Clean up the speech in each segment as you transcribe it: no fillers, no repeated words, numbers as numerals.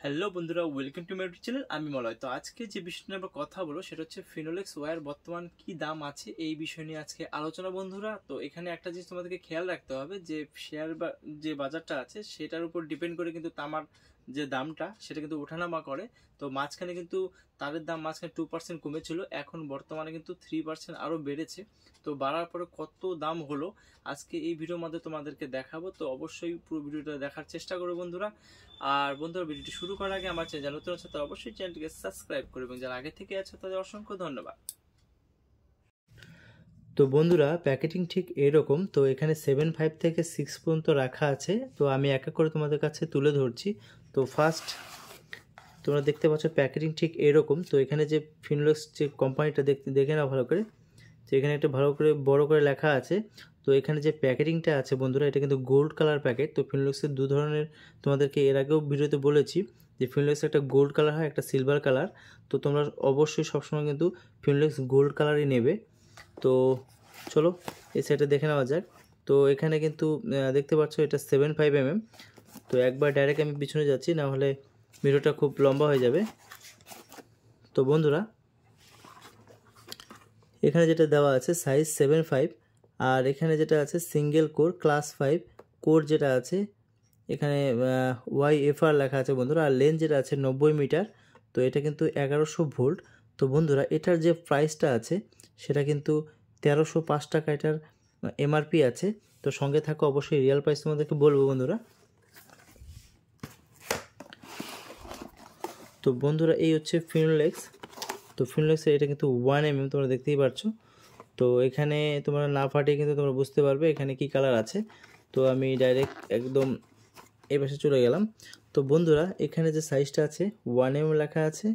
Hello বন্ধুরা, welcome to my YouTube channel. আমি মলয়। তো আজকে যে বিষয় নিয়ে আমরা কথা বলবো সেটা হচ্ছে ফিনোলেক্স ওয়্যার বর্তমান কি দাম আছে এই বিষয় নিয়ে আজকে আলোচনা বন্ধুরা। তো এখানে একটা জিনিস তোমাদেরকে খেয়াল রাখতে হবে যে শেয়ার বা যে বাজারটা আছে সেটার উপর ডিপেন্ড করে কিন্তু তামার যে দামটা সেটা কিন্তু ওঠানামা করে। তো মাঝখানে কিন্তু তারের দাম মাঝখানে 2% কমেছিল, এখন বর্তমানে কিন্তু 3% আরও বেড়েছে। তো বাড়ার পরে কত দাম হলো আজকে এই ভিডিওর মধ্যে তোমাদেরকে দেখাবো। তো অবশ্যই পুরো ভিডিওটা দেখার চেষ্টা করো বন্ধুরা। আর বন্ধুরা, ভিডিওটি শুরু করার আগে আমার চ্যানেল নতুন আছে তারা অবশ্যই চ্যানেলটিকে সাবস্ক্রাইব করবে এবং যারা আগে থেকে আছে তাদের অসংখ্য ধন্যবাদ। তো বন্ধুরা, প্যাকেটিং ঠিক এরকম। তো এখানে 7.5 থেকে 6 পর্যন্ত রাখা আছে। তো আমি এক এক করে তোমাদের কাছে তুলে ধরছি। তো ফার্স্ট তোমরা দেখতে পাচ্ছ প্যাকেটিং ঠিক এরকম। তো এখানে যে ফিনোলেক্স যে কোম্পানিটা দেখে নাও ভালো করে। তো এখানে একটা ভালো করে বড় করে লেখা আছে। তো এখানে যে প্যাকেটিংটা আছে বন্ধুরা, এটা কিন্তু গোল্ড কালার প্যাকেট। তো ফিনোলেক্সের দু ধরনের তোমাদেরকে এর আগেও ভিডিওতে বলেছি যে ফিনোলেক্স একটা গোল্ড কালার হয়, একটা সিলভার কালার। তো তোমরা অবশ্যই সবসময় কিন্তু ফিনোলেক্স গোল্ড কালারই নেবে। তো চলো এই সাইডে দেখে নেওয়া যাক। তো এখানে কিন্তু দেখতে পাচ্ছ এটা 7.5 mm। তো একবার ডাইরেক্ট আমি পিছনে যাচ্ছি, না হলে ভিডিওটা খুব লম্বা হয়ে যাবে। তো বন্ধুরা, এখানে যেটা দেওয়া আছে সাইজ 7.5, আর এখানে যেটা আছে সিঙ্গেল কোর ক্লাস 5 কোর যেটা আছে এখানে YFR লেখা আছে বন্ধুরা। আর লেন্থ যেটা আছে 90 মিটার। তো এটা কিন্তু 1100 ভোল্ট। তো বন্ধুরা, এটার যে প্রাইসটা আছে সেটা কিন্তু 1305 টাকা এটার MRP আছে। তো সঙ্গে থাকো, অবশ্যই রিয়েল প্রাইস তোমাদেরকে বলবো বন্ধুরা। তো বন্ধুরা, এই হচ্ছে ফিনোলেক্স। তো ফিনোলেক্সের এটা কিন্তু 1 mm, তোমরা দেখতেই পাচ্ছ। তো এখানে তোমরা না ফাটিয়ে কিন্তু তোমরা বুঝতে পারবে এখানে কি কালার আছে। তো আমি ডাইরেক্ট একদম এই পাশে চলে গেলাম। তো বন্ধুরা, এখানে যে সাইজটা আছে 1 mm লেখা আছে।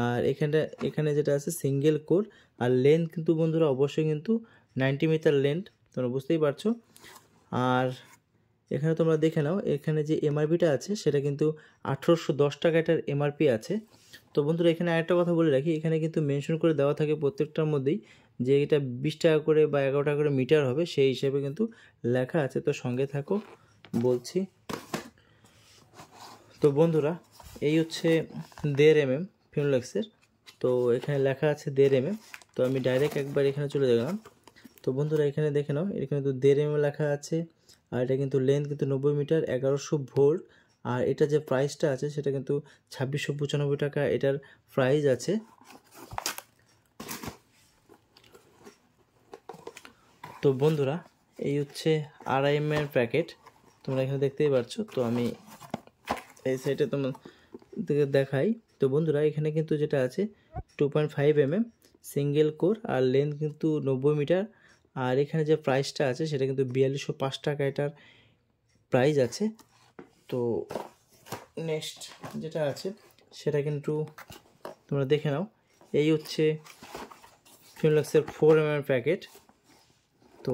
আর এখানে যেটা আছে সিঙ্গেল কোর। আর লেন্থ কিন্তু বন্ধুরা অবশ্যই কিন্তু 90 মিটার লেন্থ, তোমরা বুঝতেই পারছো। আর এখানে তোমরা দেখে নাও, এখানে যে MRPটা আছে সেটা কিন্তু 1810 টাকা এটার MRP আছে। তো বন্ধুরা, এখানে আরেকটা কথা বলে রাখি, এখানে কিন্তু মেনশন করে দেওয়া থাকে প্রত্যেকটার মধ্যেই যে এটা 20 টাকা করে বা 11 টাকা করে মিটার হবে, সেই হিসেবে কিন্তু লেখা আছে। তো সঙ্গে থাকো, বলছি। তো বন্ধুরা, এই হচ্ছে 1.5 mm ফিনোলেক্সের। তো এখানে লেখা আছে 1.5 mm। তো আমি ডাইরেক্ট একবার এখানে চলে গেলাম। তো বন্ধুরা, এখানে দেখে নাও, এখানে তো 1.5 mm লেখা আছে। আর এটা কিন্তু লেন্থ কিন্তু 90 মিটার, 1100 ভোল্ট। আর এটা যে প্রাইসটা আছে সেটা কিন্তু 2695 টাকা এটার প্রাইস আছে। তো বন্ধুরা, এই হচ্ছে 2.5 mm এর প্যাকেট, তোমরা এখানে দেখতেই পাচ্ছ। তো আমি এই সাইডে তোমাদেরকে দেখাই। তো বন্ধুরা, এখানে কিন্তু যেটা আছে 2.5 mm সিঙ্গেল কোর, আর লেন্থ কিন্তু 90 মিটার। আর এখানে যে প্রাইসটা আছে সেটা কিন্তু 4205 টাকা এটার প্রাইস আছে। তো নেক্সট যেটা আছে সেটা কিন্তু তোমরা দেখে নাও, এই হচ্ছে ফিনোলেক্সের 4 mm প্যাকেট। তো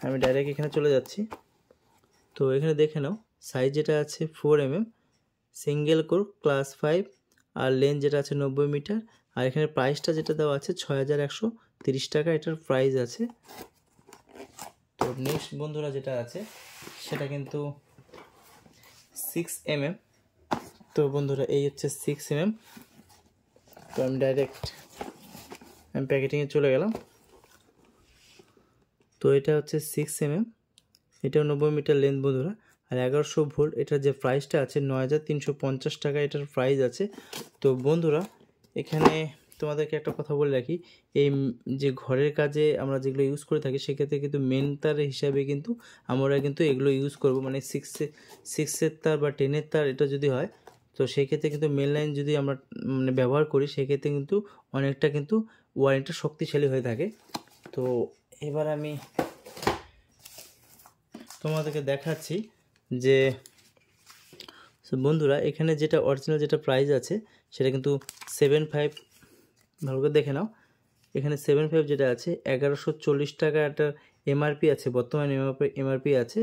আমি ডাইরেক্ট এখানে চলে যাচ্ছি। তো এখানে দেখে নাও, সাইজ যেটা আছে 4 mm সিঙ্গেল কোর ক্লাস 5, আর লেন্থ যেটা আছে 90 মিটার। আর এখানে প্রাইসটা যেটা দেওয়া আছে 6130 টাকা এটার প্রাইস আছে। তো নেক্সট বন্ধুরা যেটা আছে সেটা কিন্তু 6 mm। তো বন্ধুরা, এই হচ্ছে 6 mm। তো আমি ডাইরেক্ট প্যাকেটিংয়ে চলে গেলাম। তো এটা হচ্ছে 6 mm, এটাও 90 মিটার লেন্থ বন্ধুরা। আর 1100 ভোল্ট, এটার যে প্রাইসটা আছে 9350 টাকা এটার প্রাইস আছে। তো বন্ধুরা, এখানে তোমাদেরকে একটা কথা বলে রাখি, এই যে ঘরের কাজে আমরা যেগুলো ইউজ করে থাকি সেক্ষেত্রে কিন্তু মেন তার হিসাবে কিন্তু আমরা কিন্তু এগুলো ইউজ করব। মানে সিক্সের তার বা 10-এর তার এটা যদি হয়, তো সেক্ষেত্রে কিন্তু মেন লাইন যদি আমরা মানে ব্যবহার করি সেক্ষেত্রে কিন্তু অনেকটা কিন্তু ওয়ারেন্টিটা শক্তিশালী হয়ে থাকে। তো এবার আমি তোমাদেরকে দেখাচ্ছি যে বন্ধুরা, এখানে যেটা অরিজিনাল যেটা প্রাইস আছে সেটা কিন্তু 7.5, ভালো করে দেখে নাও। এখানে 7.5 যেটা আছে 1140 টাকা একটা MRP আছে, বর্তমানে MRP আছে।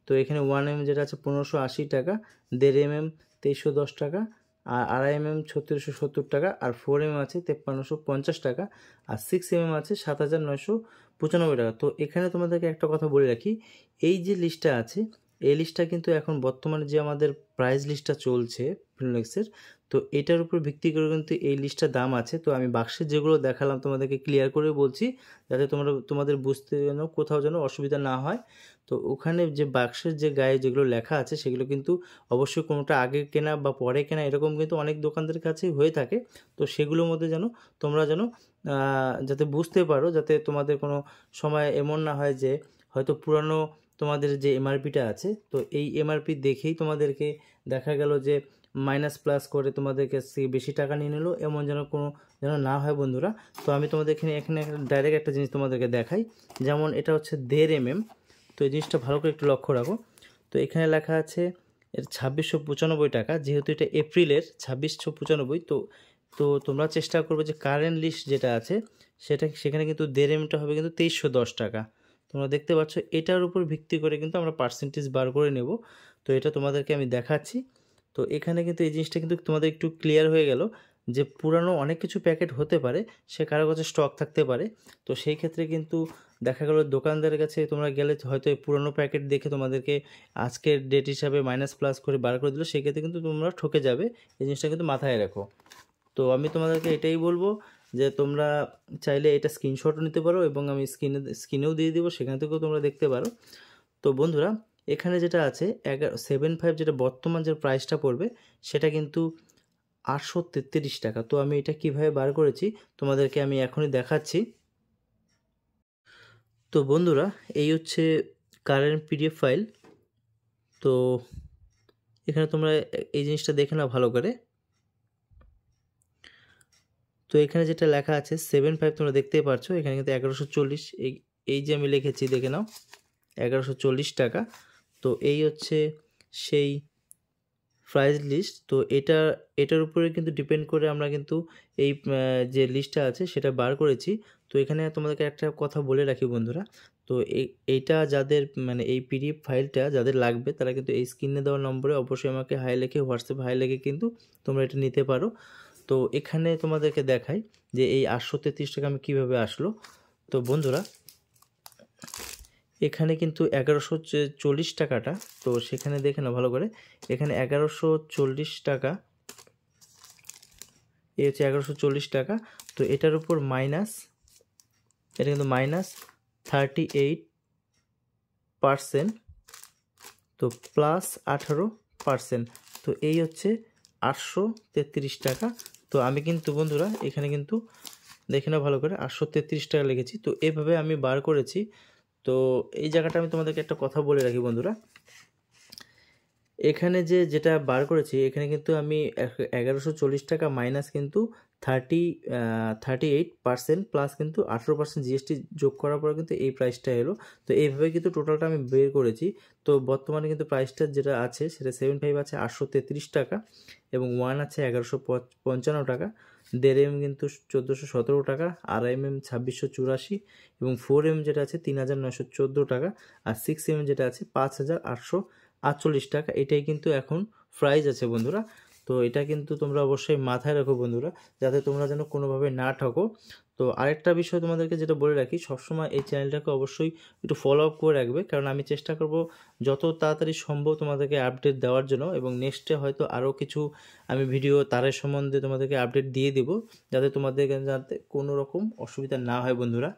তো এখানে 1 mm যেটা আছে 1580 টাকা, 1.5 mm 2310 টাকা, আর 2.5 mm 3670 টাকা, আর 4 mm আছে 5350 টাকা, আর 6 mm আছে 7995 টাকা। তো এখানে তোমাদেরকে একটা কথা বলে রাখি, এই যে লিস্টটা আছে এই লিস্টটা কিন্তু এখন বর্তমানে যে আমাদের প্রাইস লিস্টটা চলছে ফিনোলেক্সের। তো এটার উপর ভিত্তি করে কিন্তু এই লিস্টটার দাম আছে। তো আমি বাক্সে যেগুলো দেখালাম তোমাদেরকে ক্লিয়ার করে বলছি, যাতে তোমাদের বুঝতে যেন কোথাও যেন অসুবিধা না হয়। তো ওখানে যে বাক্সের যে গায়ে যেগুলো লেখা আছে সেগুলো কিন্তু অবশ্যই কোনোটা আগে কেনা বা পরে কেনা এরকম কিন্তু অনেক দোকানদারের কাছেই হয়ে থাকে। তো সেগুলোর মধ্যে যেন তোমরা যেন যাতে বুঝতে পারো, যাতে তোমাদের কোনো সময় এমন না হয় যে হয়তো পুরানো তোমাদের যে এমআরপিটা আছে, তো এই এমআরপি দেখেই তোমাদেরকে দেখা গেল যে মাইনাস প্লাস করে তোমাদের কাছ থেকে বেশি টাকা নিয়ে নিল, এমন যেন না হয় বন্ধুরা। তো আমি তোমাদের এখানে ডাইরেক্ট একটা জিনিস তোমাদেরকে দেখাই, যেমন এটা হচ্ছে 1.5 mm। তো এই জিনিসটা ভালো করে একটু লক্ষ্য রাখো। তো এখানে লেখা আছে এর 2695 টাকা, যেহেতু এটা এপ্রিলের 2695। তো তোমরা চেষ্টা করবে যে কারেন্ট লিস্ট যেটা আছে সেখানে কিন্তু 1.5 mm হবে কিন্তু 2310 টাকা। তোমরা দেখতে পাচ্ছ, এটার উপর ভিত্তি করে কিন্তু আমরা পার্সেন্টেজ বার করে নেব। তো এটা তোমাদেরকে আমি দেখাচ্ছি। তো এখানে কিন্তু এই জিনিসটা কিন্তু তোমাদের একটু ক্লিয়ার হয়ে গেল যে পুরানো অনেক কিছু প্যাকেট হতে পারে, সে কারো কাছে স্টক থাকতে পারে। তো সেই ক্ষেত্রে কিন্তু দেখা গেল দোকানদারের কাছে তোমরা গেলে হয়তো এই পুরনো প্যাকেট দেখে তোমাদেরকে আজকের ডেট হিসাবে মাইনাস প্লাস করে বার করে দিল, সেক্ষেত্রে কিন্তু তোমরা ঠকে যাবে। এই জিনিসটা কিন্তু মাথায় রাখো। তো আমি তোমাদেরকে এটাই বলবো যে তোমরা চাইলে এটা স্ক্রিনশটও নিতে পারো, এবং আমি স্ক্রিনেও দিয়ে দিব, সেখান থেকেও তোমরা দেখতে পারো। তো বন্ধুরা, এখানে যেটা আছে 75, যেটা বর্তমান যে প্রাইসটা পড়বে সেটা কিন্তু 833 টাকা। তো আমি এটা কিভাবে বার করেছি তোমাদেরকে আমি এখনই দেখাচ্ছি। তো বন্ধুরা, এই হচ্ছে কারেন্ট পিডিএফ ফাইল। তো এখানে তোমরা এই জিনিসটা দেখে নাও ভালো করে। তো এখানে যেটা লেখা আছে 75 তোমরা দেখতেই পাচ্ছ, এখানে কিন্তু 1140, এই যে আমি লিখেছি দেখে নাও 1140 টাকা। তো এই হচ্ছে সেই প্রাইস লিস্ট। তো এটার উপরে কিন্তু ডিপেন্ড করে আমরা কিন্তু এই যে লিস্টটা আছে সেটা বার করেছি। তো এখানে তোমাদেরকে একটা কথা বলে রাখি বন্ধুরা, তো এইটা যাদের মানে এই পিডিএফ ফাইলটা যাদের লাগবে তারা কিন্তু এই স্ক্রিনে দেওয়া নম্বরে অবশ্যই আমাকে হাই লিখে, হোয়াটসঅ্যাপ হাই লিখে কিন্তু তোমরা এটা নিতে পারো। তো এখানে তোমাদেরকে দেখাই যে এই 833 টাকা আমি কীভাবে আসলো। তো বন্ধুরা, এখানে কিন্তু 1140 টাকাটা, তো সেখানে দেখে নাও ভালো করে, এখানে 1140 টাকা, এই হচ্ছে 1140 টাকা। তো এটার উপর মাইনাস, এটা কিন্তু -38%, তো +18%। তো এই হচ্ছে 833 টাকা। তো আমি কিন্তু বন্ধুরা এখানে কিন্তু দেখে নাও ভালো করে 833 টাকা লিখেছি। তো এইভাবে আমি বার করেছি। তো এই জায়গাটা আমি তোমাদেরকে একটা কথা বলে রাখি বন্ধুরা, এখানে যেটা বার করেছি এখানে কিন্তু আমি 1140 টাকা মাইনাস কিন্তু 38% প্লাস কিন্তু 18% জিএসটি যোগ করার পর কিন্তু এই প্রাইসটা এলো। তো এইভাবে কিন্তু টোটালটা আমি বের করেছি। তো বর্তমানে কিন্তু প্রাইসটা যেটা আছে সেটা 75 আছে 833 টাকা, এবং 1 আছে 1155 টাকা, 1.5 কিন্তু 1417 টাকা, 2.5 2684, এবং 4 যেটা আছে 3914 টাকা, আর 6 যেটা আছে 5848 টাকা। এটাই কিন্তু এখন প্রাইস আছে বন্ধুরা। তো এটা কিন্তু তোমরা অবশ্যই মাথায় রাখো বন্ধুরা, যাতে তোমরা যেন কোনোভাবে না ঠকো। তো আরেকটা বিষয় তোমাদেরকে যেটা বলে রাখি, সবসময় এই চ্যানেলটাকে অবশ্যই একটু ফলো আপ করে রাখবে, কারণ আমি চেষ্টা করব যত তাড়াতাড়ি সম্ভব তোমাদেরকে আপডেট দেওয়ার জন্য, এবং নেক্সটে হয়তো আরও কিছু আমি ভিডিও তারের সম্বন্ধে তোমাদেরকে আপডেট দিয়ে দেব, যাতে তোমাদের যাতে কোনো রকম অসুবিধা না হয় বন্ধুরা।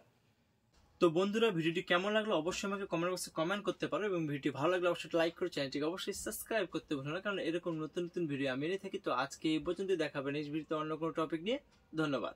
তো বন্ধুরা, ভিডিওটি কেমন লাগলো অবশ্যই আমাকে কমেন্ট বক্সে কমেন্ট করতে পারো, এবং ভিডিওটি ভালো লাগলে অবশ্যই লাইক করে চ্যানেলটিকে অবশ্যই সাবস্ক্রাইব করতে ভুলো না, কারণ এরকম নতুন নতুন ভিডিও আমি এনে থাকি। তো আজকে এই পর্যন্ত, দেখাবেন নেক্সট ভিডিওতে অন্য কোনো টপিক নিয়ে। ধন্যবাদ।